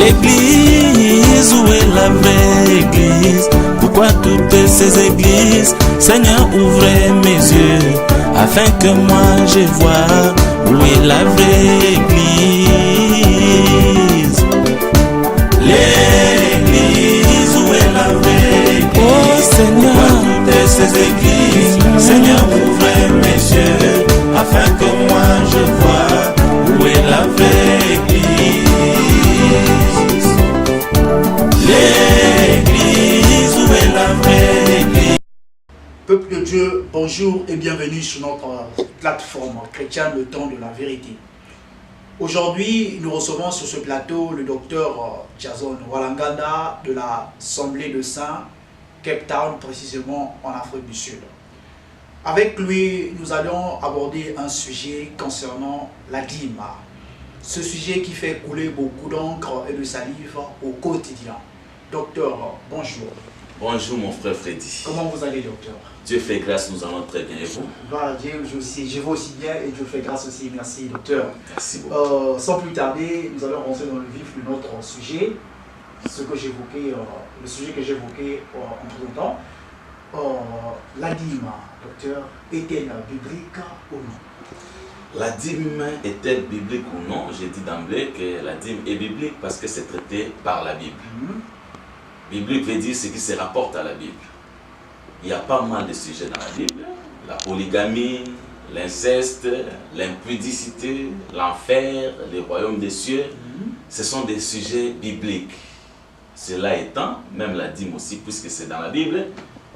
L'église, où est la vraie église? Pourquoi toutes ces églises? Seigneur, ouvrez mes yeux, afin que moi je vois où est la vraie église. L'église, où est la vraie église? Oh Seigneur, pourquoi toutes ces églises? Seigneur, ouvrez mes yeux, afin que moi je vois où est la vraie église. L'église, où est la vraie église? Peuple de Dieu, bonjour et bienvenue sur notre plateforme chrétienne, le temps de la vérité. Aujourd'hui, nous recevons sur ce plateau le docteur Jason Walanganda de l'Assemblée de Saints, Cape Town, précisément en Afrique du Sud. Avec lui, nous allons aborder un sujet concernant la dîme. Ce sujet qui fait couler beaucoup d'encre et de salive au quotidien. Docteur, bonjour. Bonjour mon frère Freddy. Comment vous allez, docteur? Dieu fait grâce, nous allons très bien. Et vous? Voilà, Dieu, je vais aussi bien et Dieu fait grâce aussi. Merci, docteur. Merci beaucoup. Sans plus tarder, nous allons rentrer dans le vif de notre sujet. Ce que j'évoquais, le sujet que j'évoquais en présentant. La dîme, docteur, est-elle biblique ou non? La dîme est-elle biblique ou non? J'ai dit d'emblée que la dîme est biblique parce que c'est traité par la Bible. Biblique veut dire ce qui se rapporte à la Bible. Il y a pas mal de sujets dans la Bible. La polygamie, l'inceste, l'impudicité, l'enfer, les royaumes des cieux. Ce sont des sujets bibliques. Cela étant, même la dîme aussi, puisque c'est dans la Bible,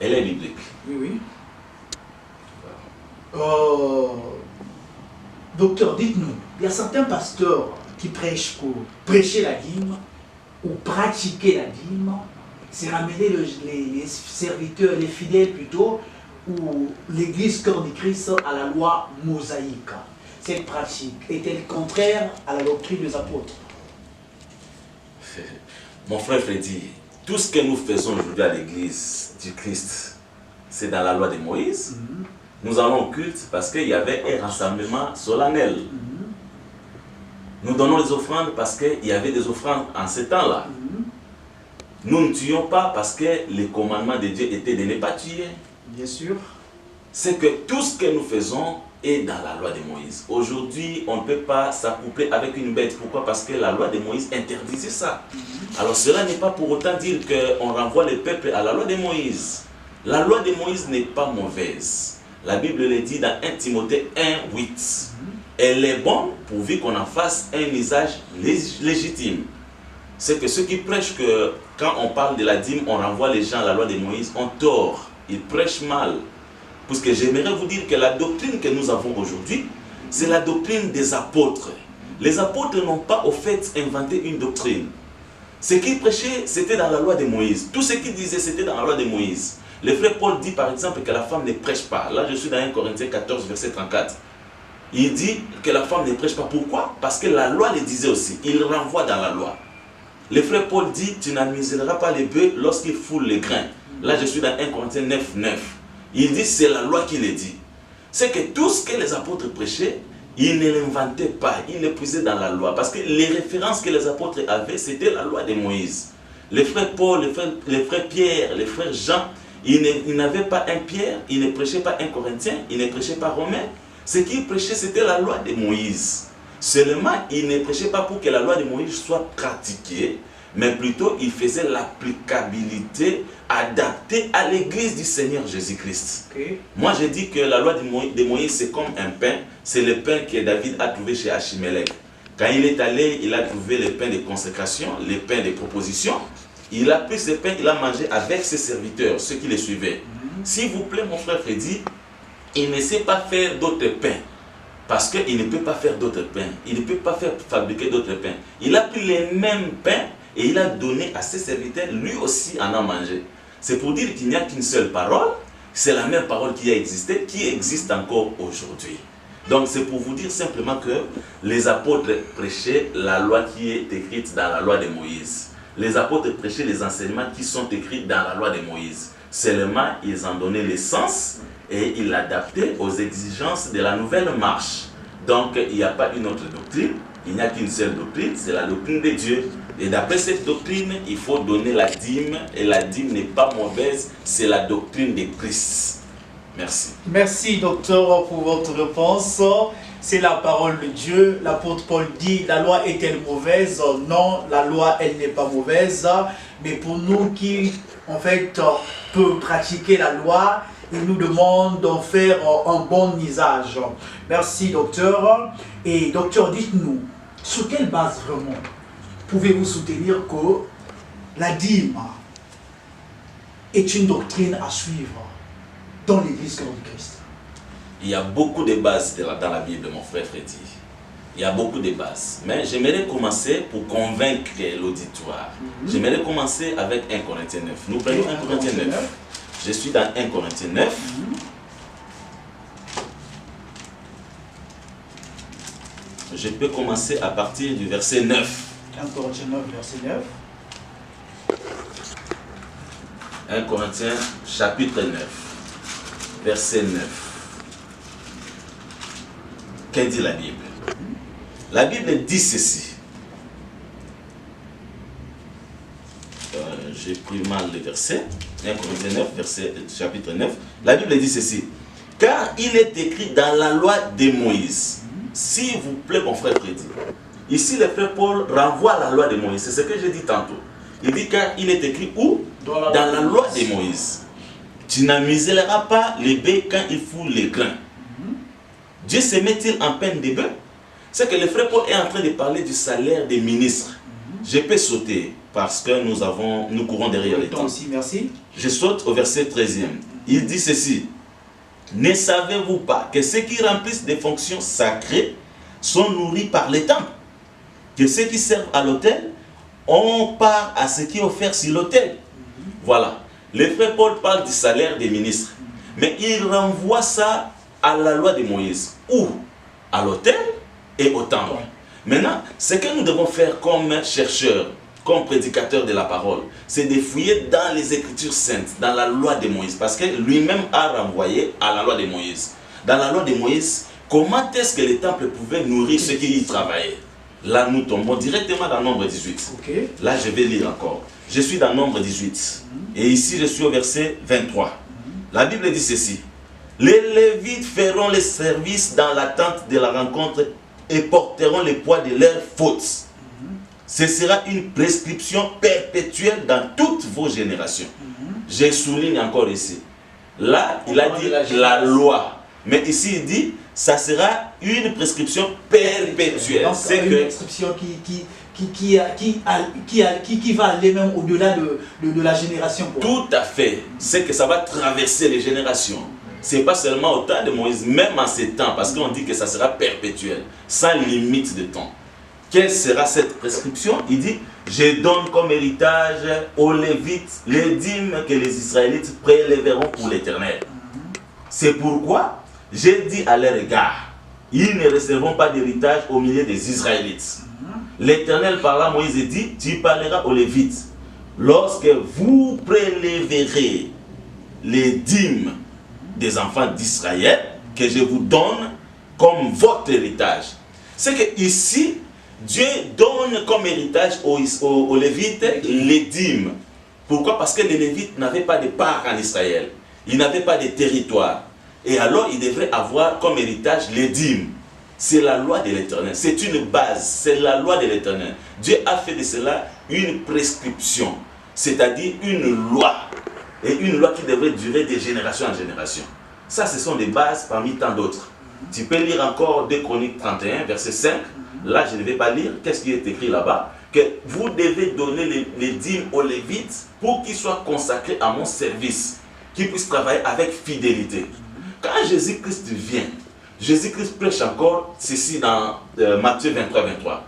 elle est biblique. Oui, oui. Docteur, dites-nous, il y a certains pasteurs qui prêchent pour prêcher la dîme ou pratiquer la dîme, c'est ramener les serviteurs, les fidèles plutôt, ou l'église cœur de Christ à la loi mosaïque. Cette pratique est-elle contraire à la doctrine des apôtres? Mon frère Freddy, tout ce que nous faisons aujourd'hui à l'église du Christ, c'est dans la loi de Moïse. Nous allons au culte parce qu'il y avait un rassemblement solennel. Nous donnons les offrandes parce qu'il y avait des offrandes en ce temps-là. Nous ne tuons pas parce que les commandements de Dieu étaient de ne pas tuer. Bien sûr. C'est que tout ce que nous faisons est dans la loi de Moïse. Aujourd'hui, on ne peut pas s'accoupler avec une bête. Pourquoi? Parce que la loi de Moïse interdisait ça. Alors cela n'est pas pour autant dire qu'on renvoie le peuple à la loi de Moïse. La loi de Moïse n'est pas mauvaise. La Bible le dit dans 1 Timothée 1:8. Elle est bonne pourvu qu'on en fasse un usage légitime. C'est que ceux qui prêchent que quand on parle de la dîme, on renvoie les gens à la loi de Moïse, ont tort. Ils prêchent mal. Parce que j'aimerais vous dire que la doctrine que nous avons aujourd'hui, c'est la doctrine des apôtres. Les apôtres n'ont pas au fait inventé une doctrine. Ce qu'ils prêchaient, c'était dans la loi de Moïse. Tout ce qu'ils disaient, c'était dans la loi de Moïse. Le frère Paul dit par exemple que la femme ne prêche pas. Là, je suis dans 1 Corinthiens 14, verset 34. Il dit que la femme ne prêche pas. Pourquoi? Parce que la loi le disait aussi. Il renvoie dans la loi. Le frère Paul dit, tu n'amuseras pas les bœufs lorsqu'ils foulent les grains. Là, je suis dans 1 Corinthiens 9, 9. Il dit, c'est la loi qui le dit. C'est que tout ce que les apôtres prêchaient, ils ne l'inventaient pas. Ils le puisaient dans la loi. Parce que les références que les apôtres avaient, c'était la loi de Moïse. Les frères Paul, les frères Pierre, les frères Jean, ils n'avaient pas un Pierre, ils ne prêchaient pas un Corinthien, ils ne prêchaient pas Romain. Ce qu'ils prêchaient, c'était la loi de Moïse. Seulement, ils ne prêchaient pas pour que la loi de Moïse soit pratiquée, mais plutôt, ils faisaient l'applicabilité adaptée à l'église du Seigneur Jésus-Christ. Moi, je dis que la loi de Moïse, c'est comme un pain. C'est le pain que David a trouvé chez Achimélec. Quand il est allé, il a trouvé le pain de consécration, le pain de proposition. Il a pris ce pain, il a mangé avec ses serviteurs, ceux qui le suivaient. S'il vous plaît, mon frère Freddy, il ne sait pas faire d'autres pains. Parce qu'il ne peut pas faire d'autres pains. Il ne peut pas fabriquer d'autres pains. Il a pris les mêmes pains et il a donné à ses serviteurs, lui aussi en a mangé. C'est pour dire qu'il n'y a qu'une seule parole. C'est la même parole qui a existé, qui existe encore aujourd'hui. Donc c'est pour vous dire simplement que les apôtres prêchaient la loi qui est écrite dans la loi de Moïse. Les apôtres prêchaient les enseignements qui sont écrits dans la loi de Moïse. Seulement, ils en donnaient le sens et ils l'adaptaient aux exigences de la nouvelle marche. Donc, il n'y a pas une autre doctrine, il n'y a qu'une seule doctrine, c'est la doctrine de Dieu. Et d'après cette doctrine, il faut donner la dîme, et la dîme n'est pas mauvaise, c'est la doctrine de Christ. Merci. Merci, docteur, pour votre réponse. C'est la parole de Dieu. L'apôtre Paul dit, la loi est-elle mauvaise? Non, la loi, elle n'est pas mauvaise. Mais pour nous qui, en fait, peut pratiquer la loi, il nous demande d'en faire un bon usage. Merci, docteur. Et docteur, dites-nous, sur quelle base vraiment pouvez-vous soutenir que la dîme est une doctrine à suivre dans l'Église du Christ? Il y a beaucoup de bases dans la Bible, mon frère Freddy. Il y a beaucoup de bases. Mais j'aimerais commencer pour convaincre l'auditoire. J'aimerais commencer avec 1 Corinthiens 9. Nous prenons 1 Corinthiens 9. Je suis dans 1 Corinthiens 9. Je peux commencer à partir du verset 9. 1 Corinthiens 9, verset 9. 1 Corinthiens chapitre 9, verset 9. Que dit la Bible? La Bible dit ceci. J'ai pris mal le verset. 1 Corinthiens 9, chapitre 9. La Bible dit ceci. Car il est écrit dans la loi de Moïse. S'il vous plaît, mon frère Freddy. Ici, le frère Paul renvoie à la loi de Moïse. C'est ce que j'ai dit tantôt. Il dit car il est écrit où? Dans la loi de Moïse. Tu n'amuseras pas les bœufs quand il fout les grains. Dieu se met-il en peine des bœufs? C'est que le frère Paul est en train de parler du salaire des ministres. Je peux sauter parce que nous courons derrière les temps. Aussi, merci. Je saute au verset 13e. Il dit ceci. Ne savez-vous pas que ceux qui remplissent des fonctions sacrées sont nourris par les temples? Que ceux qui servent à l'autel ont part à ce qui est offert sur l'autel. Voilà. Le frère Paul parle du salaire des ministres. Mais il renvoie ça à la loi de Moïse. Ou à l'autel et au temple. Maintenant, ce que nous devons faire comme chercheurs, comme prédicateurs de la parole, c'est de fouiller dans les Écritures saintes, dans la loi de Moïse. Parce que lui-même a renvoyé à la loi de Moïse. Dans la loi de Moïse, comment est-ce que les temples pouvaient nourrir ceux qui y travaillaient? Là, nous tombons directement dans Nombre 18. Là, je vais lire encore. Je suis dans Nombre 18. Et ici, je suis au verset 23. La Bible dit ceci. Les Lévites feront les services dans la tente de la rencontre et porteront le poids de leurs fautes. Ce sera une prescription perpétuelle dans toutes vos générations. Je souligne encore ici. Là, il a dit la loi. Mais ici, il dit, ça sera une prescription perpétuelle. C'est une prescription qui va aller même au-delà de la génération. Tout à fait. C'est que ça va traverser les générations. Ce n'est pas seulement au temps de Moïse, même en ces temps, parce qu'on dit que ça sera perpétuel, sans limite de temps. Quelle sera cette prescription? Il dit, je donne comme héritage aux Lévites les dîmes que les Israélites prélèveront pour l'Éternel. C'est pourquoi j'ai dit à leur égard, ils ne recevront pas d'héritage au milieu des Israélites. L'Éternel parla à Moïse et dit, tu parleras aux Lévites, lorsque vous prélèverez les dîmes des enfants d'Israël, que je vous donne comme votre héritage. C'est que ici, Dieu donne comme héritage aux Lévites les dîmes. Pourquoi? Parce que les Lévites n'avaient pas de part en Israël. Ils n'avaient pas de territoire. Et alors, ils devraient avoir comme héritage les dîmes. C'est la loi de l'Éternel. C'est une base. C'est la loi de l'Éternel. Dieu a fait de cela une prescription. C'est-à-dire une loi. Et une loi qui devrait durer de génération en génération. Ça, ce sont des bases parmi tant d'autres. Tu peux lire encore 2 Chroniques 31, verset 5. Là, je ne vais pas lire. Qu'est-ce qui est écrit là-bas? Que vous devez donner les dîmes aux Lévites pour qu'ils soient consacrés à mon service. Qu'ils puissent travailler avec fidélité. Quand Jésus-Christ vient, Jésus-Christ prêche encore ceci dans Matthieu 23, 23.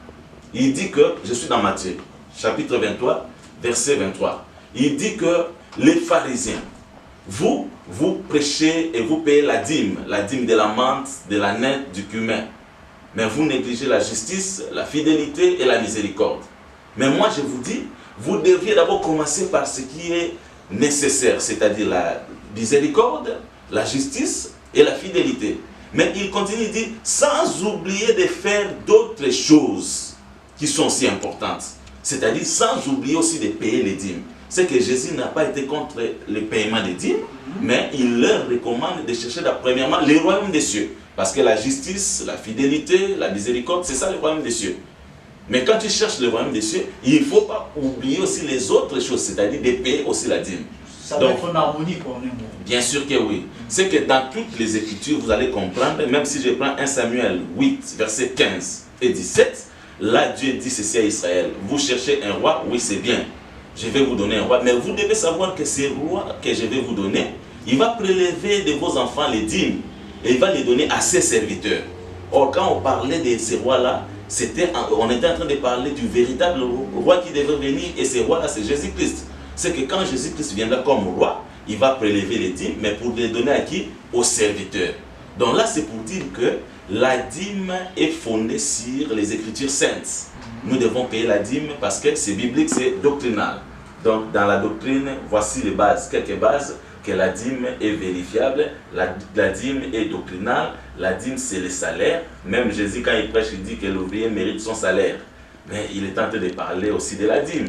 Il dit que, je suis dans Matthieu, chapitre 23, verset 23. Il dit que les pharisiens, vous prêchez et vous payez la dîme de la menthe, de la nette, du cumin. Mais vous négligez la justice, la fidélité et la miséricorde. Mais moi je vous dis, vous devriez d'abord commencer par ce qui est nécessaire, c'est-à-dire la miséricorde, la justice et la fidélité. Mais il continue, il dit, sans oublier de faire d'autres choses qui sont si importantes. C'est-à-dire sans oublier aussi de payer les dîmes. C'est que Jésus n'a pas été contre le paiement des dîmes, mais il leur recommande de chercher premièrement le royaume des cieux. Parce que la justice, la fidélité, la miséricorde, c'est ça le royaume des cieux. Mais quand tu cherches le royaume des cieux, il ne faut pas oublier aussi les autres choses, c'est-à-dire de payer aussi la dîme. Ça doit être en harmonie pour nous. Bien sûr que oui. C'est que dans toutes les Écritures, vous allez comprendre, même si je prends 1 Samuel 8, versets 15 et 17, là Dieu dit ceci à Israël, vous cherchez un roi, oui c'est bien. Je vais vous donner un roi, mais vous devez savoir que ce roi que je vais vous donner, il va prélever de vos enfants les dîmes et il va les donner à ses serviteurs. Or, quand on parlait de ces rois-là, on était en train de parler du véritable roi qui devait venir, et ce roi-là, c'est Jésus-Christ. C'est que quand Jésus-Christ viendra comme roi, il va prélever les dîmes, mais pour les donner à qui? Aux serviteurs. Donc là, c'est pour dire que la dîme est fondée sur les Écritures saintes. Nous devons payer la dîme parce que c'est biblique, c'est doctrinal. Donc, dans la doctrine, voici les bases, quelques bases, que la dîme est vérifiable, la dîme est doctrinale, la dîme c'est le salaire. Même Jésus, quand il prêche, il dit que l'ouvrier mérite son salaire. Mais il est en train de parler aussi de la dîme.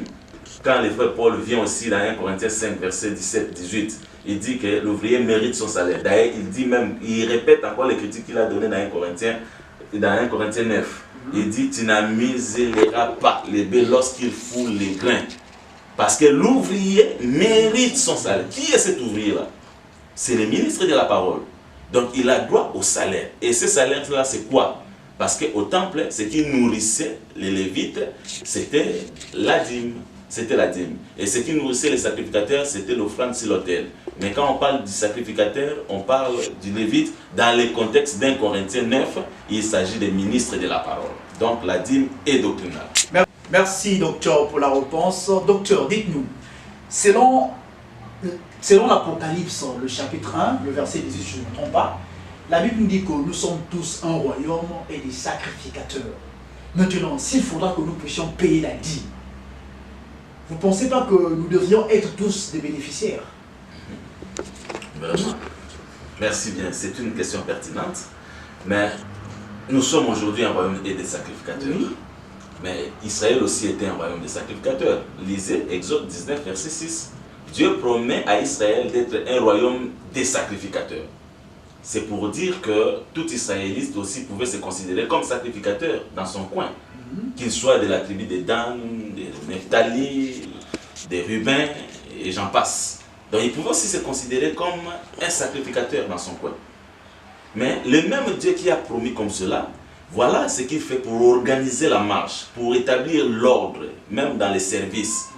Quand le frère Paul vient aussi dans 1 Corinthiens 5, verset 17-18, il dit que l'ouvrier mérite son salaire. D'ailleurs, il dit même, il répète encore les critiques qu'il a données dans 1 Corinthiens 9. Il dit, tu n'amuseras pas les bœufs lorsqu'ils foulent les grains. Parce que l'ouvrier mérite son salaire. Qui est cet ouvrier-là? C'est le ministre de la parole. Donc il a droit au salaire. Et ce salaire-là, c'est quoi? Parce qu'au temple, ce qui nourrissait les Lévites, c'était la dîme. C'était la dîme. Et ce qui nourrissait les sacrificateurs, c'était l'offrande sur l'autel. Mais quand on parle du sacrificateur, on parle du Lévite. Dans le contexte d'un Corinthiens 9, il s'agit des ministres de la parole. Donc la dîme est doctrinale. Merci, docteur, pour la réponse. Docteur, dites-nous, selon l'Apocalypse, le chapitre 1, le verset 18, si je ne me trompe pas, la Bible nous dit que nous sommes tous un royaume et des sacrificateurs. Maintenant, s'il faudra que nous puissions payer la dîme, vous ne pensez pas que nous devrions être tous des bénéficiaires? Vraiment. Merci bien, c'est une question pertinente. Mais nous sommes aujourd'hui un royaume et des sacrificateurs. Oui. Mais Israël aussi était un royaume de sacrificateurs. Lisez Exode 19, verset 6. Dieu promet à Israël d'être un royaume des sacrificateurs. C'est pour dire que tout Israélite aussi pouvait se considérer comme sacrificateur dans son coin. Qu'il soit de la tribu de Dan, de Nephtali, de Ruben, et j'en passe. Donc il pouvait aussi se considérer comme un sacrificateur dans son coin. Mais le même Dieu qui a promis comme cela, voilà ce qu'il fait pour organiser la marche, pour établir l'ordre, même dans les services.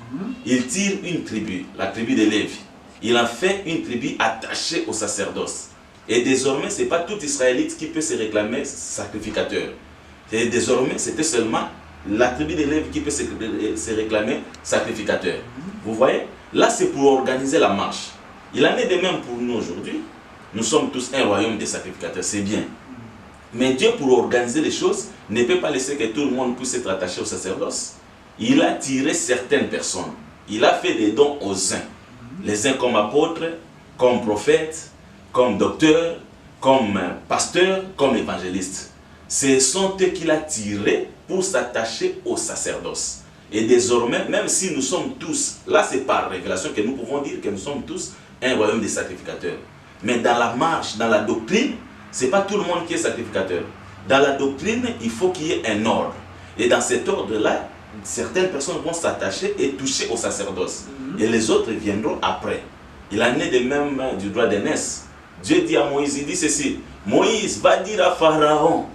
Il tire une tribu, la tribu de Lévi. Il en fait une tribu attachée au sacerdoce. Et désormais, ce n'est pas tout Israélite qui peut se réclamer sacrificateur. Et désormais, c'était seulement la tribu de Lévi qui peut se réclamer sacrificateur. Vous voyez? Là, c'est pour organiser la marche. Il en est de même pour nous aujourd'hui. Nous sommes tous un royaume des sacrificateurs, c'est bien. Mais Dieu, pour organiser les choses, ne peut pas laisser que tout le monde puisse être attaché au sacerdoce. Il a tiré certaines personnes. Il a fait des dons aux uns. Les uns comme apôtres, comme prophètes, comme docteurs, comme pasteurs, comme évangélistes. Ce sont eux qu'il a tirés pour s'attacher au sacerdoce. Et désormais, même si nous sommes tous, là c'est par révélation que nous pouvons dire que nous sommes tous un royaume des sacrificateurs. Mais dans la marche, dans la doctrine, ce n'est pas tout le monde qui est sacrificateur. Dans la doctrine, il faut qu'il y ait un ordre. Et dans cet ordre-là, certaines personnes vont s'attacher et toucher au sacerdoce. Et les autres viendront après. Il en est de même du droit d'aînesse. Dieu dit à Moïse, il dit ceci, Moïse va dire à Pharaon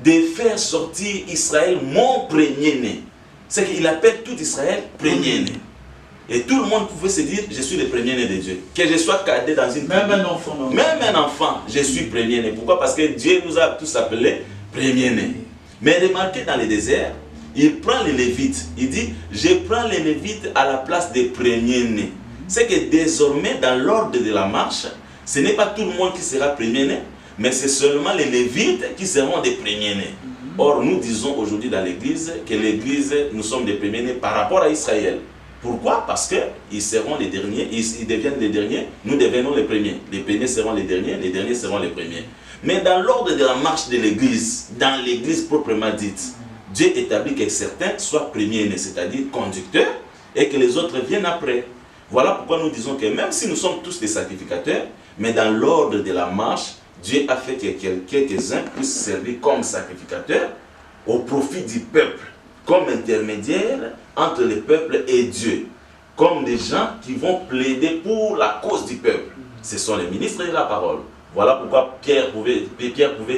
de faire sortir Israël mon premier-né. C'est qu'il appelle tout Israël premier-né. Et tout le monde pouvait se dire, je suis le premier-né de Dieu. Que je sois cadet dans une même un enfant. Non. Même un enfant, je suis premier-né. Pourquoi? Parce que Dieu nous a tous appelés premier-né. Mais remarquez dans le désert, il prend les Lévites. Il dit, je prends les Lévites à la place des premiers-nés. C'est que désormais, dans l'ordre de la marche, ce n'est pas tout le monde qui sera premier-né, mais c'est seulement les Lévites qui seront des premiers-nés. Or, nous disons aujourd'hui dans l'Église que l'Église, nous sommes des premiers-nés par rapport à Israël. Pourquoi? Parce qu'ils seront les derniers, ils deviennent les derniers, nous devenons les premiers. Les premiers seront les derniers seront les premiers. Mais dans l'ordre de la marche de l'Église, dans l'Église proprement dite, Dieu établit que certains soient premiers-nés, c'est-à-dire conducteurs, et que les autres viennent après. Voilà pourquoi nous disons que même si nous sommes tous des sacrificateurs, mais dans l'ordre de la marche, Dieu a fait que quelques-uns puissent servir comme sacrificateurs au profit du peuple, comme intermédiaires entre le peuple et Dieu, comme des gens qui vont plaider pour la cause du peuple. Ce sont les ministres de la parole. Voilà pourquoi Pierre pouvait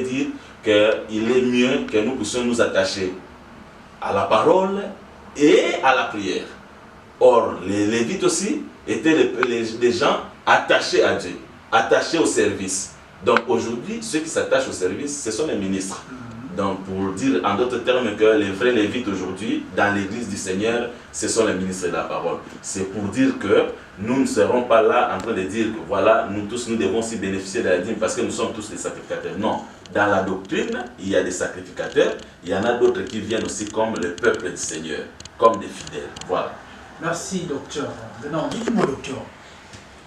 dire qu'il est mieux que nous puissions nous attacher à la parole et à la prière. Or, les Lévites aussi étaient les gens attachés à Dieu, attachés au service. Donc aujourd'hui, ceux qui s'attachent au service, ce sont les ministres. Donc pour dire en d'autres termes que les vrais Lévites aujourd'hui, dans l'église du Seigneur, ce sont les ministres de la parole. C'est pour dire que nous ne serons pas là en train de dire que voilà, nous tous nous devons aussi bénéficier de la dîme parce que nous sommes tous des sacrificateurs. Non, dans la doctrine, il y a des sacrificateurs, il y en a d'autres qui viennent aussi comme le peuple du Seigneur, comme des fidèles. Voilà. Merci, docteur. Maintenant, dites-moi, docteur,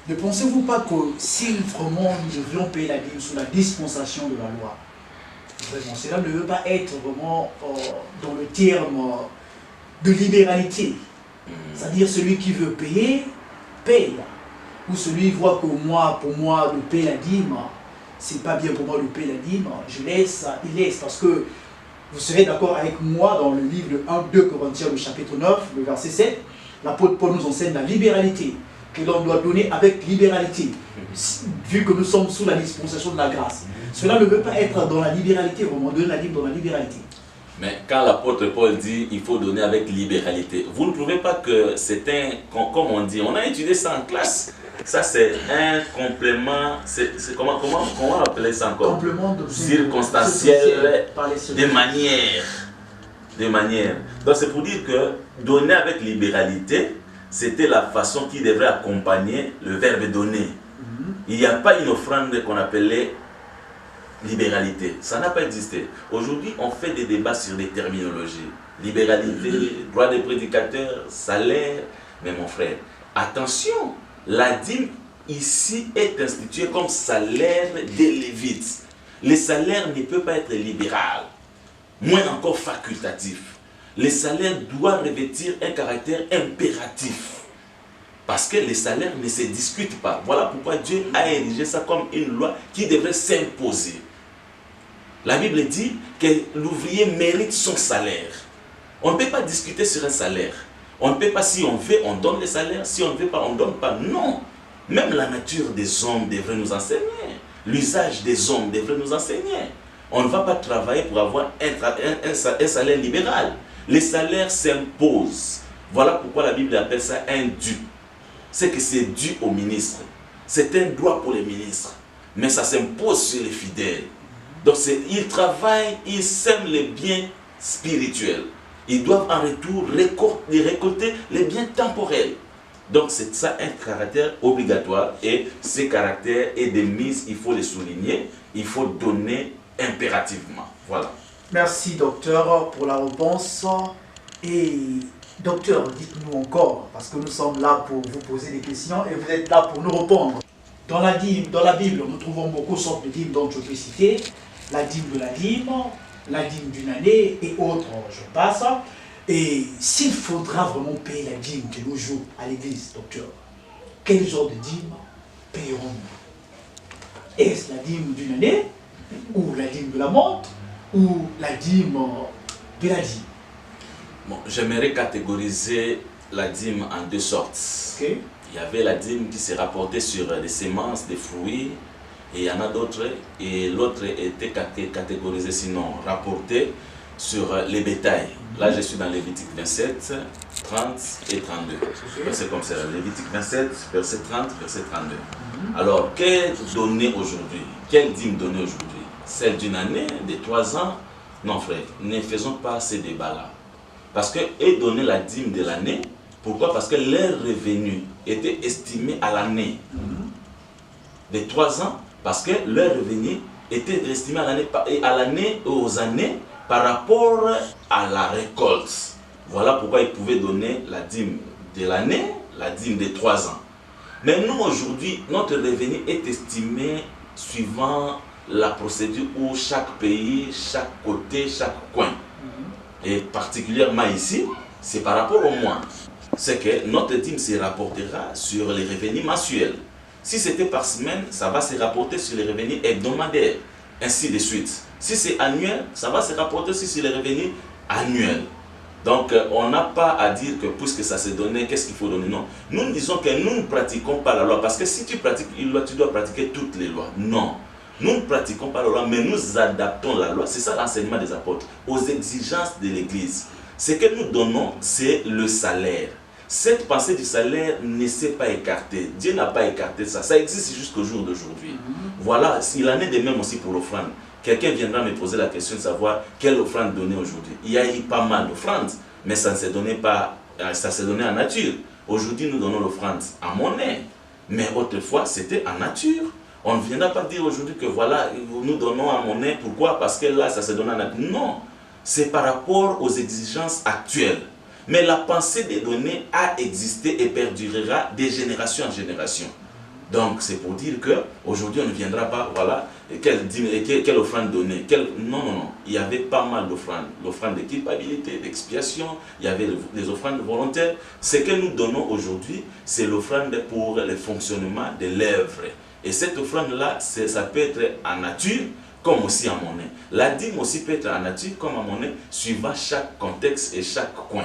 ne pensez-vous pas que si vraiment nous devions payer la dîme sous la dispensation de la loi, vraiment, cela ne veut pas être vraiment dans le terme de libéralité. C'est-à-dire celui qui veut payer, paye. Ou celui qui voit que moi, pour moi, de payer la dîme, c'est pas bien pour moi de payer la dîme, je laisse, il laisse. Parce que vous serez d'accord avec moi dans le livre de 1-2 Corinthiens, le chapitre 9, le verset 7, l'apôtre Paul nous enseigne la libéralité, que l'on doit donner avec libéralité, vu que nous sommes sous la dispensation de la grâce. Cela ne veut pas être dans la libéralité, vraiment donner la dîme dans la libéralité. Mais quand l'apôtre Paul dit il faut donner avec libéralité, vous ne trouvez pas que c'est un, comme on dit, on a étudié ça en classe, ça c'est un complément, comment appeler ça encore? Complément circonstanciel de manière. Donc c'est pour dire que donner avec libéralité, c'était la façon qui devrait accompagner le verbe donner. Il n'y a pas une offrande qu'on appelait libéralité. Ça n'a pas existé. Aujourd'hui, on fait des débats sur des terminologies. Libéralité, droit des prédicateurs, salaire. Mais mon frère, attention, la dîme ici est instituée comme salaire des Lévites. Le salaire ne peut pas être libéral, moins encore facultatif. Le salaire doit revêtir un caractère impératif. Parce que les salaires ne se discutent pas. Voilà pourquoi Dieu a érigé ça comme une loi qui devrait s'imposer. La Bible dit que l'ouvrier mérite son salaire. On ne peut pas discuter sur un salaire. On ne peut pas, si on veut, on donne le salaire. Si on ne veut pas, on ne donne pas. Non. Même la nature des hommes devrait nous enseigner. L'usage des hommes devrait nous enseigner. On ne va pas travailler pour avoir un salaire libéral. Les salaires s'imposent. Voilà pourquoi la Bible appelle ça un dû. C'est que c'est dû aux ministres. C'est un droit pour les ministres. Mais ça s'impose sur les fidèles. Donc ils travaillent, ils sèment les biens spirituels. Ils doivent en retour récolter les biens temporels. Donc c'est ça un caractère obligatoire. Et ces caractères et des mises, il faut les souligner. Il faut donner impérativement. Voilà. Merci docteur pour la réponse. Et docteur, dites-nous encore, parce que nous sommes là pour vous poser des questions et vous êtes là pour nous répondre. Dans la Bible, nous trouvons beaucoup de sortes de dîmes dont je peux citer. La dîme de la dîme d'une année et autres, je passe. Et s'il faudra vraiment payer la dîme de nos jours à l'église, docteur, quel genre de dîme payerons-nous? Est-ce la dîme d'une année, ou la dîme de la montre, ou la dîme de la dîme? Bon, j'aimerais catégoriser la dîme en deux sortes. Okay. Il y avait la dîme qui se rapportait sur des semences, des fruits, et il y en a d'autres, et l'autre était catégorisé sinon rapporté sur les bétails. Là, je suis dans Lévitique 27, 30 et 32. C'est comme ça, Lévitique 27, verset 30, verset 32. Alors, quelle donnée aujourd'hui? Quelle dîme donnée aujourd'hui? Celle d'une année, de 3 ans? Non, frère, ne faisons pas ces débats-là. Parce que, et donner la dîme de l'année, pourquoi? Parce que leurs revenus étaient estimés à l'année. De 3 ans, parce que leurs revenus étaient estimés à l'année, aux années, par rapport à la récolte. Voilà pourquoi ils pouvaient donner la dîme de l'année, la dîme de 3 ans. Mais nous, aujourd'hui, notre revenu est estimé suivant la procédure où chaque pays, chaque côté, chaque coin. Et particulièrement ici, c'est par rapport au mois. C'est que notre dîme se rapportera sur les revenus mensuels. Si c'était par semaine, ça va se rapporter sur les revenus hebdomadaires, ainsi de suite. Si c'est annuel, ça va se rapporter aussi sur les revenus annuels. Donc, on n'a pas à dire que puisque ça s'est donné, qu'est-ce qu'il faut donner? Non. Nous disons que nous ne pratiquons pas la loi. Parce que si tu pratiques une loi, tu dois pratiquer toutes les lois. Non. Nous ne pratiquons pas la loi, mais nous adaptons la loi. C'est ça l'enseignement des apôtres, aux exigences de l'Église. Ce que nous donnons, c'est le salaire. Cette pensée du salaire ne s'est pas écartée. Dieu n'a pas écarté ça. Ça existe jusqu'au jour d'aujourd'hui. Voilà, il en est de même aussi pour l'offrande. Quelqu'un viendra me poser la question de savoir quelle offrande donner aujourd'hui. Il y a eu pas mal d'offrandes, mais ça ne s'est donné pas, ça s'est donné en nature. Aujourd'hui, nous donnons l'offrande en monnaie, mais autrefois, c'était en nature. On ne viendra pas dire aujourd'hui que voilà, nous donnons en monnaie. Pourquoi? Parce que là, ça s'est donné en nature. Non, c'est par rapport aux exigences actuelles. Mais la pensée des données a existé et perdurera de génération en génération. Donc, c'est pour dire qu'aujourd'hui, on ne viendra pas, voilà, quelle offrande donner. Non, non, non. Il y avait pas mal d'offrandes. L'offrande de culpabilité, d'expiation, il y avait les offrandes volontaires. Ce que nous donnons aujourd'hui, c'est l'offrande pour le fonctionnement de l'œuvre. Et cette offrande-là, ça peut être en nature, comme aussi en monnaie. La dîme aussi peut être en nature, comme en monnaie, suivant chaque contexte et chaque coin.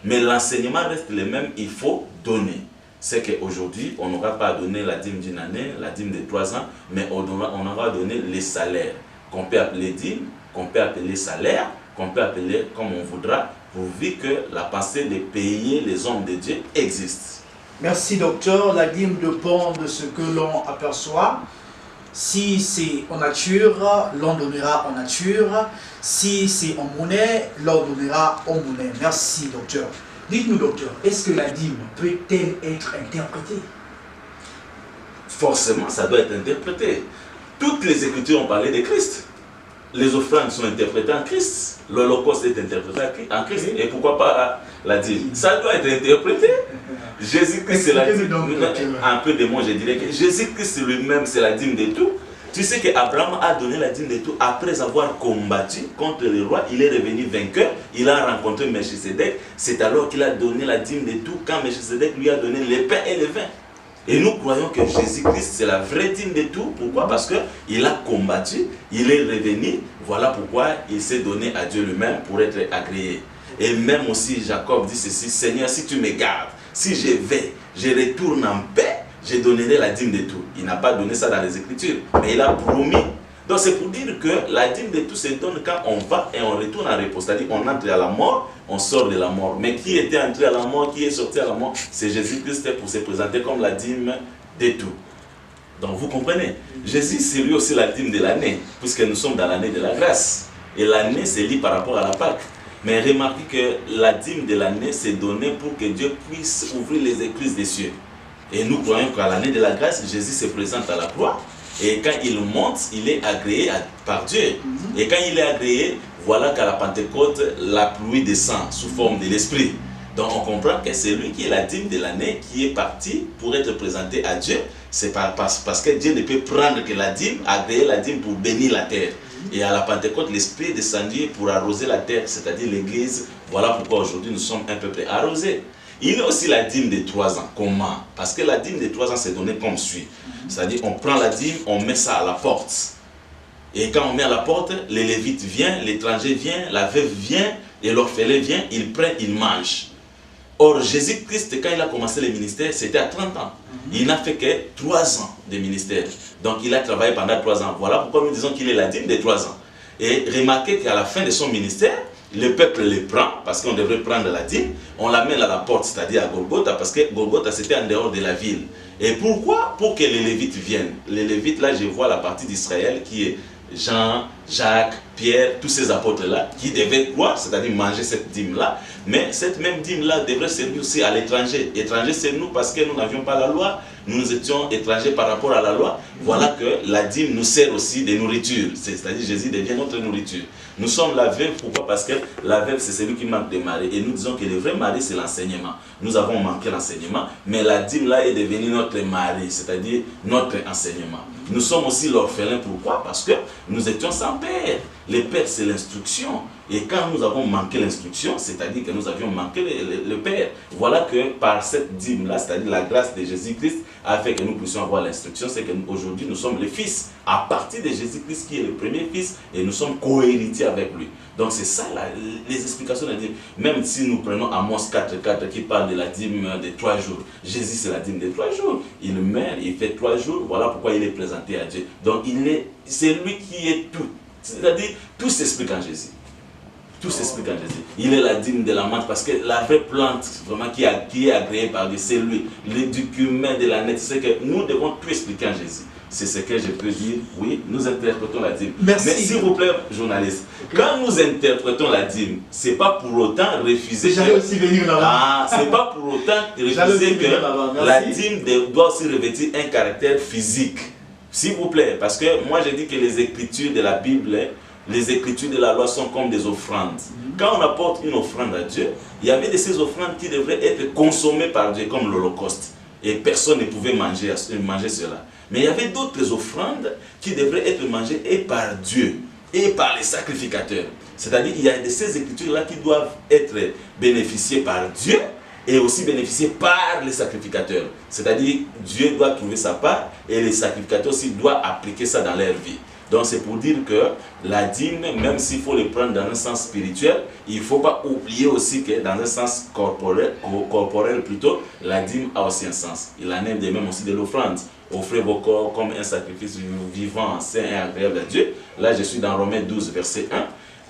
Mais l'enseignement reste le même, il faut donner. C'est qu'aujourd'hui, on n'aura pas donné la dîme d'une année, la dîme de 3 ans, mais on aura donné les salaires, qu'on peut appeler dîme, qu'on peut appeler salaire, qu'on peut appeler comme on voudra, pourvu que la pensée de payer les hommes de Dieu existe. Merci docteur. La dîme dépend de ce que l'on aperçoit. Si c'est en nature, l'on donnera en nature. Si c'est en monnaie, l'on donnera en monnaie. Merci docteur. Dites-nous docteur, est-ce que la dîme peut-elle être interprétée? Forcément, ça doit être interprété. Toutes les Écritures ont parlé de Christ. Les offrandes sont interprétées en Christ. L'Holocauste est interprété en Christ. Et pourquoi pas la dîme? Ça doit être interprété. Jésus-Christ, c'est la dîme. Un peu de moi, je dirais que Jésus-Christ lui-même, c'est la dîme de tout. Tu sais qu'Abraham a donné la dîme de tout après avoir combattu contre le roi. Il est revenu vainqueur. Il a rencontré Melchisedec. C'est alors qu'il a donné la dîme de tout quand Melchisedec lui a donné le pain et le vin. Et nous croyons que Jésus-Christ, c'est la vraie dîme de tout. Pourquoi? Parce qu'il a combattu, il est revenu. Voilà pourquoi il s'est donné à Dieu lui-même pour être agréé. Et même aussi, Jacob dit ceci: Seigneur, si tu me gardes, si je vais, je retourne en paix, je donnerai la dîme de tout. Il n'a pas donné ça dans les Écritures, mais il a promis. Donc c'est pour dire que la dîme de tout se donne quand on va et on retourne en repos. C'est-à-dire on entre à la mort, on sort de la mort. Mais qui était entré à la mort, qui est sorti à la mort, c'est Jésus-Christ pour se présenter comme la dîme de tout. Donc vous comprenez, Jésus c'est lui aussi la dîme de l'année, puisque nous sommes dans l'année de la grâce. Et l'année c'est lié par rapport à la Pâque. Mais remarquez que la dîme de l'année c'est donné pour que Dieu puisse ouvrir les écluses des cieux. Et nous croyons qu'à l'année de la grâce, Jésus se présente à la croix. Et quand il monte, il est agréé par Dieu. Et quand il est agréé, voilà qu'à la Pentecôte, la pluie descend sous forme de l'Esprit. Donc on comprend que c'est lui qui est la dîme de l'année, qui est parti pour être présenté à Dieu. C'est parce que Dieu ne peut prendre que la dîme, agréer la dîme pour bénir la terre. Et à la Pentecôte, l'Esprit est descendu pour arroser la terre, c'est-à-dire l'Église. Voilà pourquoi aujourd'hui nous sommes un peuple arrosé. Il y a aussi la dîme de 3 ans. Comment? Parce que la dîme de 3 ans, c'est donné comme suit. C'est-à-dire, on prend la dîme, on met ça à la porte. Et quand on met à la porte, les Lévites viennent, l'étranger vient, la veuve vient, et l'orphelin vient, il prend, il mange. Or, Jésus-Christ, quand il a commencé le ministère, c'était à 30 ans. Il n'a fait que 3 ans de ministère. Donc, il a travaillé pendant 3 ans. Voilà pourquoi nous disons qu'il est la dîme de 3 ans. Et remarquez qu'à la fin de son ministère, le peuple les prend, parce qu'on devrait prendre la dîme, on l'amène à la porte, c'est-à-dire à Golgotha, parce que Golgotha c'était en dehors de la ville. Et pourquoi? Pour que les Lévites viennent. Les Lévites, là je vois la partie d'Israël qui est Jean, Jacques, Pierre, tous ces apôtres-là, qui devaient croire, c'est-à-dire manger cette dîme-là. Mais cette même dîme-là devrait servir aussi à l'étranger. Étranger, c'est nous parce que nous n'avions pas la loi, nous étions étrangers par rapport à la loi. Voilà que la dîme nous sert aussi de nourriture, c'est-à-dire Jésus devient notre nourriture. Nous sommes la veuve, pourquoi? Parce que la veuve, c'est celui qui manque de mari. Et nous disons que le vrai mari, c'est l'enseignement. Nous avons manqué l'enseignement, mais la dîme là est devenue notre mari, c'est-à-dire notre enseignement. Nous sommes aussi l'orphelin. Pourquoi? Parce que nous étions sans père. Le père, c'est l'instruction. Et quand nous avons manqué l'instruction, c'est-à-dire que nous avions manqué le père. Voilà que par cette dîme-là, c'est-à-dire la grâce de Jésus-Christ, a fait que nous puissions avoir l'instruction. C'est qu'aujourd'hui, nous sommes les fils. À partir de Jésus-Christ, qui est le premier fils, et nous sommes co-héritiers avec lui. Donc c'est ça les explications de la dîme. Même si nous prenons Amos 4.4 qui parle de la dîme des 3 jours. Jésus, c'est la dîme des 3 jours. Il meurt, il fait 3 jours. Voilà pourquoi il est présenté à Dieu. Donc c'est lui qui est tout. C'est-à-dire, tout s'explique en Jésus. Tout s'explique en Jésus. Il est la dîme de la menthe parce que la vraie plante vraiment qui est agréée par Dieu, c'est lui. L'éducument de la nette, c'est que nous devons tout expliquer en Jésus. C'est ce que je peux dire. Oui, nous interprétons la dîme. Merci. Mais s'il vous plaît, journaliste, quand nous interprétons la dîme, ce n'est pas pour autant refuser. J'allais aussi venir là-bas. Ah, ce n'est pas pour autant refuser que la dîme doit aussi revêtir un caractère physique. S'il vous plaît, parce que moi je dis que les écritures de la Bible, les écritures de la loi sont comme des offrandes. Quand on apporte une offrande à Dieu, il y avait de ces offrandes qui devraient être consommées par Dieu, comme l'Holocauste. Et personne ne pouvait manger cela. Mais il y avait d'autres offrandes qui devraient être mangées et par Dieu, et par les sacrificateurs. C'est-à-dire qu'il y a de ces écritures-là qui doivent être bénéficiées par Dieu, et aussi bénéficiées par les sacrificateurs. C'est-à-dire Dieu doit trouver sa part, et les sacrificateurs aussi doivent appliquer ça dans leur vie. Donc c'est pour dire que la dîme, même s'il faut le prendre dans un sens spirituel, il ne faut pas oublier aussi que dans un sens corporel plutôt, la dîme a aussi un sens. Il en est de même aussi de l'offrande. Offrez vos corps comme un sacrifice vivant, saint et agréable à Dieu. Là je suis dans Romains 12, verset 1.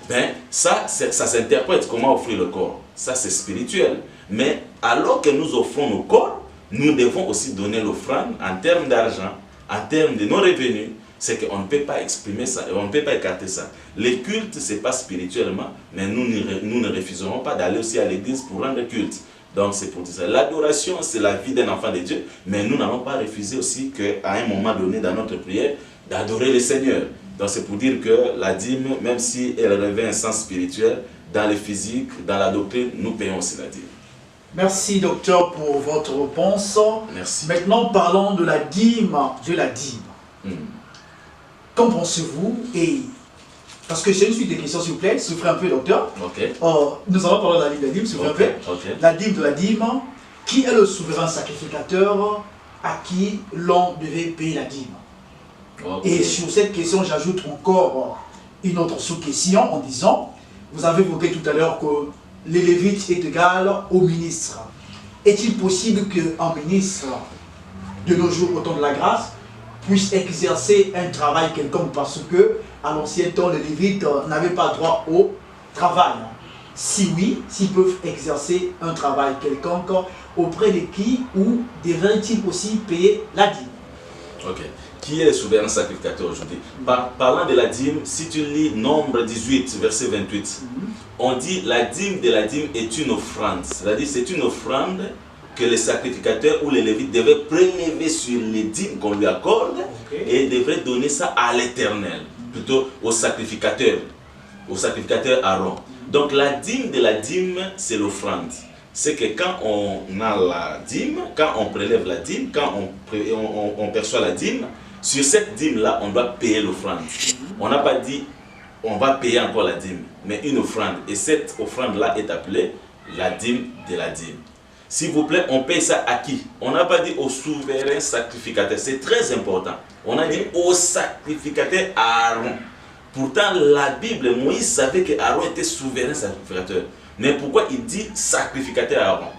Ben, ça s'interprète comment offrir le corps. Ça c'est spirituel. Mais alors que nous offrons nos corps, nous devons aussi donner l'offrande en termes d'argent, en termes de nos revenus. C'est qu'on ne peut pas exprimer ça, on ne peut pas écarter ça. Les cultes, ce n'est pas spirituellement, mais nous ne refuserons pas d'aller aussi à l'église pour rendre culte. Donc c'est pour dire ça. L'adoration, c'est la vie d'un enfant de Dieu, mais nous n'allons pas refuser aussi qu'à un moment donné dans notre prière, d'adorer le Seigneur. Donc c'est pour dire que la dîme, même si elle revêt un sens spirituel, dans le physique, dans la doctrine, nous payons aussi la dîme. Merci docteur pour votre réponse. Merci. Maintenant parlons de la dîme. Qu'en pensez-vous? Parce que j'ai une suite de questions, s'il vous plaît. Souffrez un peu, docteur. Okay. Nous allons parler de la dîme de la dîme, s'il vous plaît. Okay. La dîme de la dîme. Qui est le souverain sacrificateur à qui l'on devait payer la dîme? Et sur cette question, j'ajoute encore une autre sous-question en disant, vous avez évoqué tout à l'heure que les Lévites est égal au ministre. Est-il possible qu'un ministre de nos jours, au temps de la grâce, puisse exercer un travail quelconque parce que à l'ancien temps, les Lévites n'avaient pas droit au travail? Si oui, s'ils peuvent exercer un travail quelconque, auprès de qui ou devraient-ils aussi payer la dîme? Ok. Qui est le souverain sacrificateur aujourd'hui? Parlant de la dîme, si tu lis Nombre 18, verset 28, on dit la dîme de la dîme est une offrande. C'est-à-dire c'est une offrande que les sacrificateurs ou les Lévites devaient prélever sur les dîmes qu'on lui accorde et devraient donner ça à l'Éternel, plutôt au sacrificateur Aaron. Donc la dîme de la dîme, c'est l'offrande. C'est que quand on a la dîme, quand on prélève la dîme, quand on perçoit la dîme, sur cette dîme-là, on doit payer l'offrande. On n'a pas dit on va payer encore la dîme, mais une offrande. Et cette offrande-là est appelée la dîme de la dîme. S'il vous plaît, on paye ça à qui? On n'a pas dit au souverain sacrificateur. C'est très important. On a dit au sacrificateur Aaron. Pourtant, la Bible, Moïse savait que Aaron était souverain sacrificateur. Mais pourquoi il dit sacrificateur Aaron?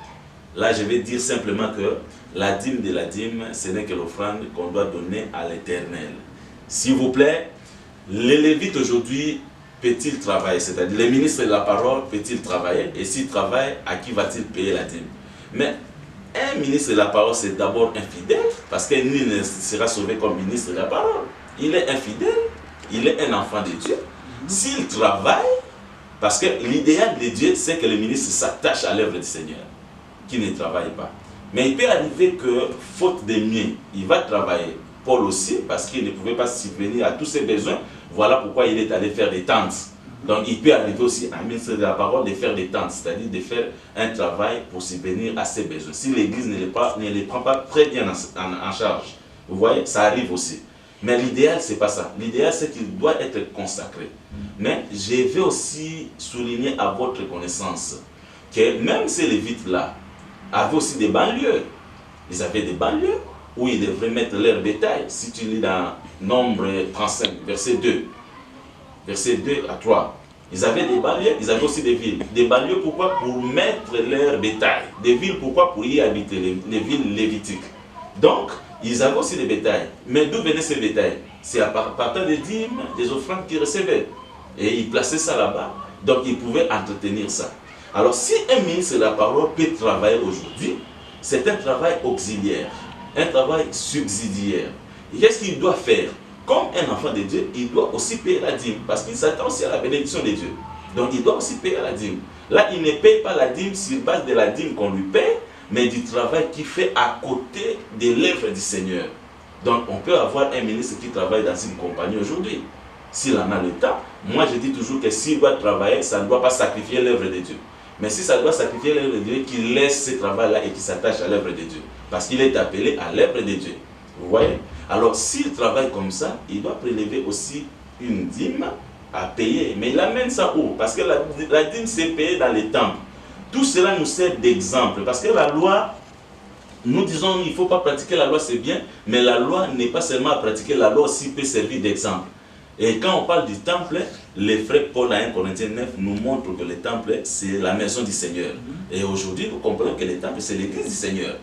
Là, je vais dire simplement que la dîme de la dîme, ce n'est que l'offrande qu'on doit donner à l'Éternel. S'il vous plaît, les Lévites aujourd'hui, peut-il travailler? C'est-à-dire, le ministre de la parole peut-il travailler? Et s'il travaille, à qui va-t-il payer la dîme? Mais un ministre de la parole, c'est d'abord infidèle, parce que nul ne sera sauvé comme ministre de la parole. Il est infidèle, il est un enfant de Dieu. S'il travaille, parce que l'idéal de Dieu, c'est que le ministre s'attache à l'œuvre du Seigneur, qui ne travaille pas. Mais il peut arriver que, faute de mieux, il va travailler. Paul aussi, parce qu'il ne pouvait pas subvenir à tous ses besoins. Voilà pourquoi il est allé faire des tentes. Donc il peut arriver aussi à un ministre de la parole de faire des tentes, c'est-à-dire de faire un travail pour subvenir à ses besoins. Si l'Église ne les prend pas très bien en charge, vous voyez, ça arrive aussi. Mais l'idéal, ce n'est pas ça. L'idéal, c'est qu'il doit être consacré. Mais je vais aussi souligner à votre connaissance que même ces Lévites-là avaient aussi des banlieues. Ils avaient des banlieues où ils devraient mettre leur bétail. Si tu lis dans Nombre 35, verset 2, verset 2 à 3, ils avaient des banlieues, ils avaient aussi des villes. Des banlieues, pourquoi? Pour mettre leur bétail. Des villes, pourquoi? Pour y habiter, les villes lévitiques. Donc, ils avaient aussi des bétails. Mais d'où venaient ces bétails? C'est à partir des dîmes, des offrandes qu'ils recevaient. Et ils plaçaient ça là-bas. Donc, ils pouvaient entretenir ça. Alors, si un ministre de la parole peut travailler aujourd'hui, c'est un travail auxiliaire, un travail subsidiaire. Qu'est-ce qu'il doit faire? Comme un enfant de Dieu, il doit aussi payer la dîme, parce qu'il s'attend aussi à la bénédiction de Dieu. Donc il doit aussi payer la dîme. Là, il ne paye pas la dîme sur base de la dîme qu'on lui paye, mais du travail qu'il fait à côté de l'œuvre du Seigneur. Donc on peut avoir un ministre qui travaille dans une compagnie aujourd'hui. S'il en a le temps, moi je dis toujours que s'il doit travailler, ça ne doit pas sacrifier l'œuvre de Dieu. Mais si ça doit sacrifier l'œuvre de Dieu, qu'il laisse ce travail-là et qu'il s'attache à l'œuvre de Dieu. Parce qu'il est appelé à l'œuvre de Dieu. Vous voyez? Alors s'il travaille comme ça, il doit prélever aussi une dîme à payer. Mais il amène ça où? Parce que la dîme c'est payée dans les temples. Tout cela nous sert d'exemple. Parce que la loi, nous disons il ne faut pas pratiquer la loi, c'est bien. Mais la loi n'est pas seulement à pratiquer, la loi aussi peut servir d'exemple. Et quand on parle du temple, les frères Paul à 1 Corinthiens 9 nous montrent que le temple c'est la maison du Seigneur. Et aujourd'hui nous comprenons que le temple c'est l'église du Seigneur.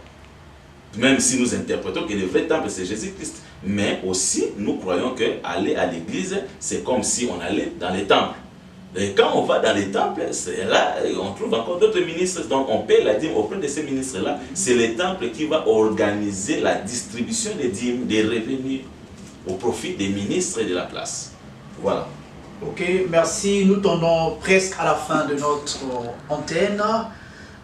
Même si nous interprétons que le vrai temple c'est Jésus-Christ. Mais aussi nous croyons que aller à l'église c'est comme si on allait dans les temples. Et quand on va dans les temples, c'est là on trouve encore d'autres ministres, donc on paie la dîme auprès de ces ministres-là. C'est le temple qui va organiser la distribution des dîmes, des revenus au profit des ministres et de la place. Voilà. Ok, merci. Nous tendons presque à la fin de notre antenne.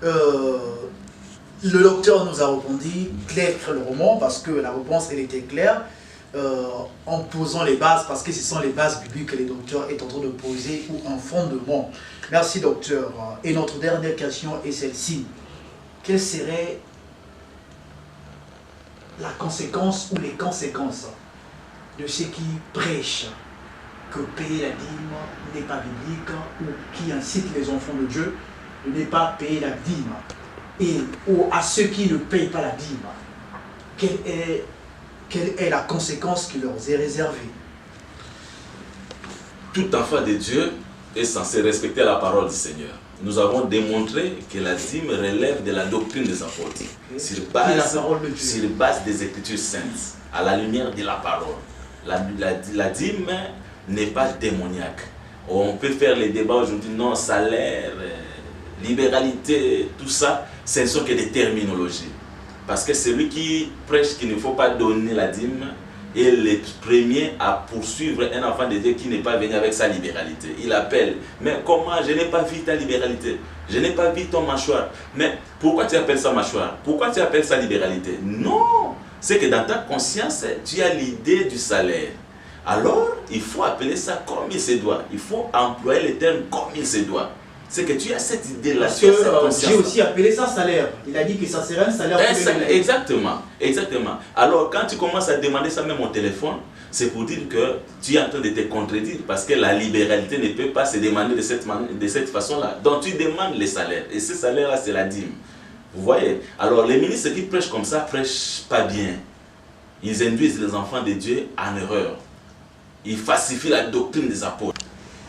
Le docteur nous a répondu clair le roman parce que la réponse elle était claire en posant les bases parce que ce sont les bases bibliques que le docteur est en train de poser ou un fondement. Merci docteur. Et notre dernière question est celle-ci. Quelle serait la conséquence ou les conséquences de ceux qui prêchent que payer la dîme n'est pas biblique ou qui incitent les enfants de Dieu de ne pas payer la dîme et ou à ceux qui ne payent pas la dîme, quelle est la conséquence qui leur est réservée? Tout enfant de Dieu est censé respecter la parole du Seigneur. Nous avons démontré que la dîme relève de la doctrine des apôtres, sur base des Écritures saintes, à la lumière de la parole. La dîme n'est pas démoniaque. On peut faire les débats aujourd'hui, non, salaire, libéralité, tout ça, ce ne sont que des terminologies. Parce que celui qui prêche qu'il ne faut pas donner la dîme est le premier à poursuivre un enfant de Dieu qui n'est pas venu avec sa libéralité. Il appelle, mais comment? Je n'ai pas vu ta libéralité, je n'ai pas vu ton mâchoire. Mais pourquoi tu appelles ça mâchoire? Pourquoi tu appelles ça libéralité? Non, c'est que dans ta conscience, tu as l'idée du salaire. Alors, il faut appeler ça comme il se doit. Il faut employer les termes comme il se doit. C'est que tu as cette idée-là. Parce que j'ai aussi appelé ça salaire. Il a dit que ça serait un salaire. Exactement, exactement. Alors, quand tu commences à demander ça même au téléphone, c'est pour dire que tu es en train de te contredire parce que la libéralité ne peut pas se demander de cette façon-là. Donc, tu demandes les salaires. Et ce salaire-là, c'est la dîme. Vous voyez? Alors, les ministres qui prêchent comme ça, prêchent pas bien. Ils induisent les enfants de Dieu en erreur. Ils falsifient la doctrine des apôtres.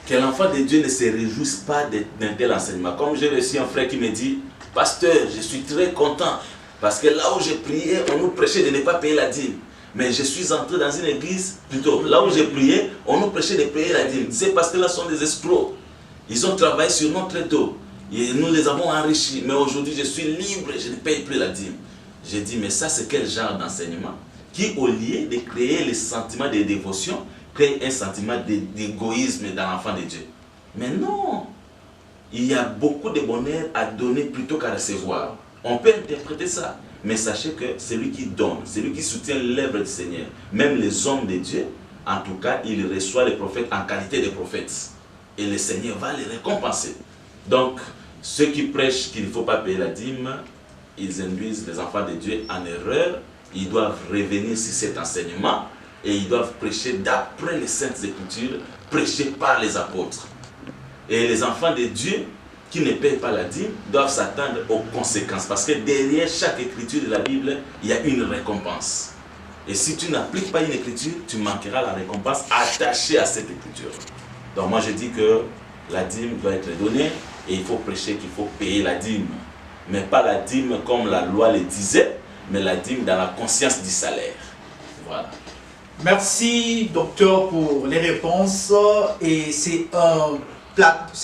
Que l'enfant de Dieu ne se réjouisse pas d'un tel enseignement. Comme j'ai reçu un frère qui me dit, pasteur, je suis très content parce que là où j'ai prié, on nous prêchait de ne pas payer la dîme. Mais je suis entré dans une église, plutôt là où j'ai prié, on nous prêchait de payer la dîme. Ces pasteurs-là sont des escrocs. Ils ont travaillé sur notre dos. Et nous les avons enrichis. Mais aujourd'hui, je suis libre, je ne paye plus la dîme. J'ai dit, mais ça, c'est quel genre d'enseignement qui, au lieu de créer les sentiments de dévotion, crée un sentiment d'égoïsme dans l'enfant de Dieu. Mais non, il y a beaucoup de bonheur à donner plutôt qu'à recevoir. On peut interpréter ça, mais sachez que celui qui donne, celui qui soutient l'œuvre du Seigneur, même les hommes de Dieu, en tout cas, il reçoit les prophètes en qualité de prophètes. Et le Seigneur va les récompenser. Donc, ceux qui prêchent qu'il ne faut pas payer la dîme, ils induisent les enfants de Dieu en erreur. Ils doivent revenir sur cet enseignement et ils doivent prêcher d'après les Saintes Écritures, prêchées par les apôtres. Et les enfants de Dieu qui ne payent pas la dîme doivent s'attendre aux conséquences, parce que derrière chaque écriture de la Bible, il y a une récompense. Et si tu n'appliques pas une écriture, tu manqueras la récompense attachée à cette écriture. Donc moi je dis que la dîme doit être donnée et il faut prêcher qu'il faut payer la dîme. Mais pas la dîme comme la loi le disait, mais la dîme dans la conscience du salaire. Voilà. Merci docteur pour les réponses. Et c'est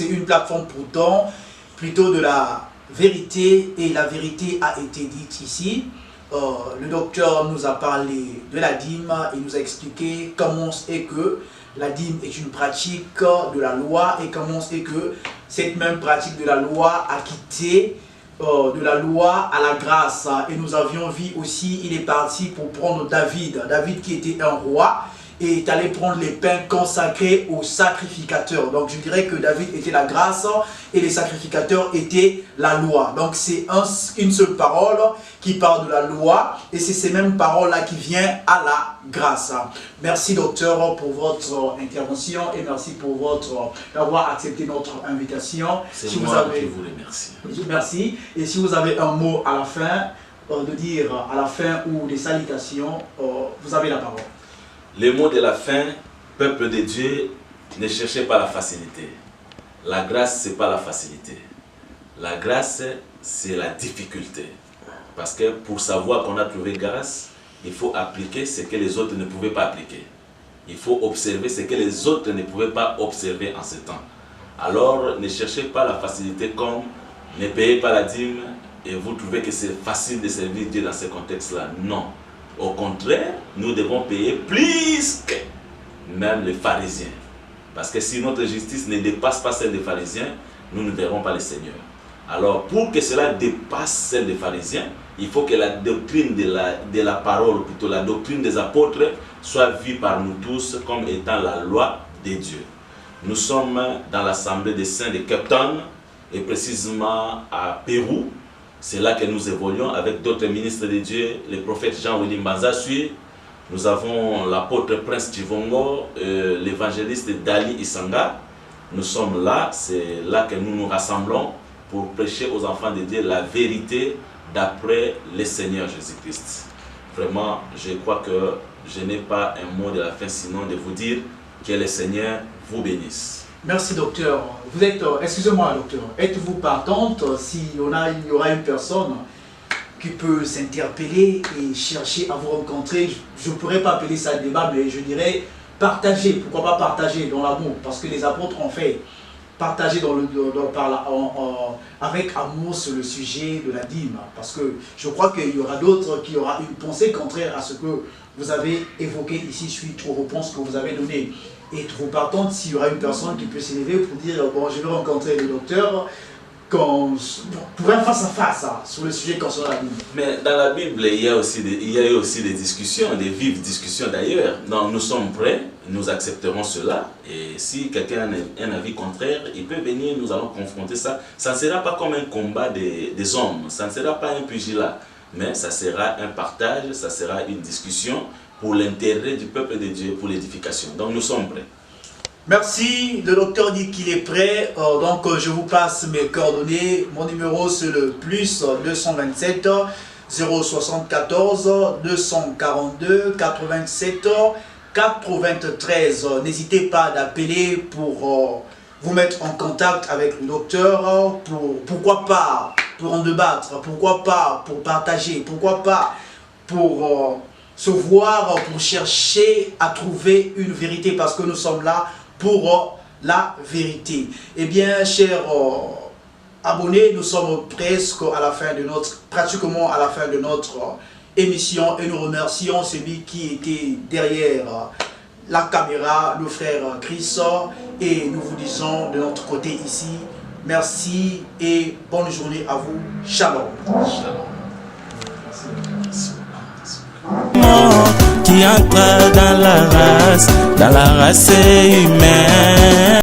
une plateforme pourtant plutôt de la vérité, et la vérité a été dite ici. Le docteur nous a parlé de la dîme, il nous a expliqué comment c'est que la dîme est une pratique de la loi et comment c'est que cette même pratique de la loi a quitté de la loi à la grâce. Et nous avions vu aussi, il est parti pour prendre David qui était un roi, et est allé prendre les pains consacrés aux sacrificateurs. Donc je dirais que David était la grâce et les sacrificateurs étaient la loi. Donc c'est une seule parole qui parle de la loi, et c'est ces mêmes paroles-là qui viennent à la grâce. Merci docteur pour votre intervention, et merci pour d'avoir accepté notre invitation. C'est moi qui vous remercie. Merci. Et si vous avez un mot à la fin, de dire à la fin, ou des salutations, vous avez la parole. Le mot de la fin, peuple de Dieu, ne cherchez pas la facilité. La grâce, ce n'est pas la facilité. La grâce, c'est la difficulté. Parce que pour savoir qu'on a trouvé grâce, il faut appliquer ce que les autres ne pouvaient pas appliquer. Il faut observer ce que les autres ne pouvaient pas observer en ce temps. Alors, ne cherchez pas la facilité comme ne payez pas la dîme et vous trouvez que c'est facile de servir Dieu dans ce contexte-là. Non. Au contraire, nous devons payer plus que même les pharisiens. Parce que si notre justice ne dépasse pas celle des pharisiens, nous ne verrons pas le Seigneur. Alors, pour que cela dépasse celle des pharisiens, il faut que la doctrine de la parole, ou plutôt la doctrine des apôtres, soit vue par nous tous comme étant la loi de Dieu. Nous sommes dans l'Assemblée des Saints de Cape Town, et précisément à Pérou. C'est là que nous évoluons avec d'autres ministres de Dieu, le prophète Jean-Willy Mbanza-Sui. Nous avons l'apôtre Prince Chivongo, l'évangéliste Dali Isanga. Nous sommes là, c'est là que nous nous rassemblons pour prêcher aux enfants de Dieu la vérité d'après le Seigneur Jésus-Christ. Vraiment, je crois que je n'ai pas un mot de la fin sinon de vous dire que le Seigneur vous bénisse. Merci docteur. Vous êtes, excusez-moi docteur, êtes-vous partante s'il y aura une personne qui peut s'interpeller et chercher à vous rencontrer? Je ne pourrais pas appeler ça débat, mais je dirais partager. Pourquoi pas partager dans l'amour? Parce que les apôtres ont fait partager avec amour sur le sujet de la dîme. Parce que je crois qu'il y aura d'autres qui aura une pensée contraire à ce que vous avez évoqué ici suite aux réponses que vous avez données. Et trop partante s'il y aura une personne qui peut s'élever pour dire bon, je vais rencontrer le docteur pour un face à face sur le sujet concernant la Bible. Mais dans la Bible, il y a eu aussi des discussions, des vives discussions d'ailleurs. Donc nous sommes prêts, nous accepterons cela. Et si quelqu'un a un avis contraire, il peut venir, nous allons confronter ça. Ça ne sera pas comme un combat des hommes, ça ne sera pas un pugilat, mais ça sera un partage, ça sera une discussion pour l'intérêt du peuple de Dieu, pour l'édification. Donc nous sommes prêts. Merci, le docteur dit qu'il est prêt, donc je vous passe mes coordonnées. Mon numéro c'est le plus 227 074 242 87 93. N'hésitez pas d'appeler pour vous mettre en contact avec le docteur, pourquoi pas pour en débattre, pourquoi pas pour partager, pourquoi pas pour se voir, pour chercher à trouver une vérité, parce que nous sommes là pour la vérité. Eh bien, chers abonnés, nous sommes presque à la fin de pratiquement à la fin de notre émission, et nous remercions celui qui était derrière la caméra, le frère Chris, et nous vous disons de notre côté ici, merci et bonne journée à vous. Shalom. Shalom. Qui entre dans la race humaine.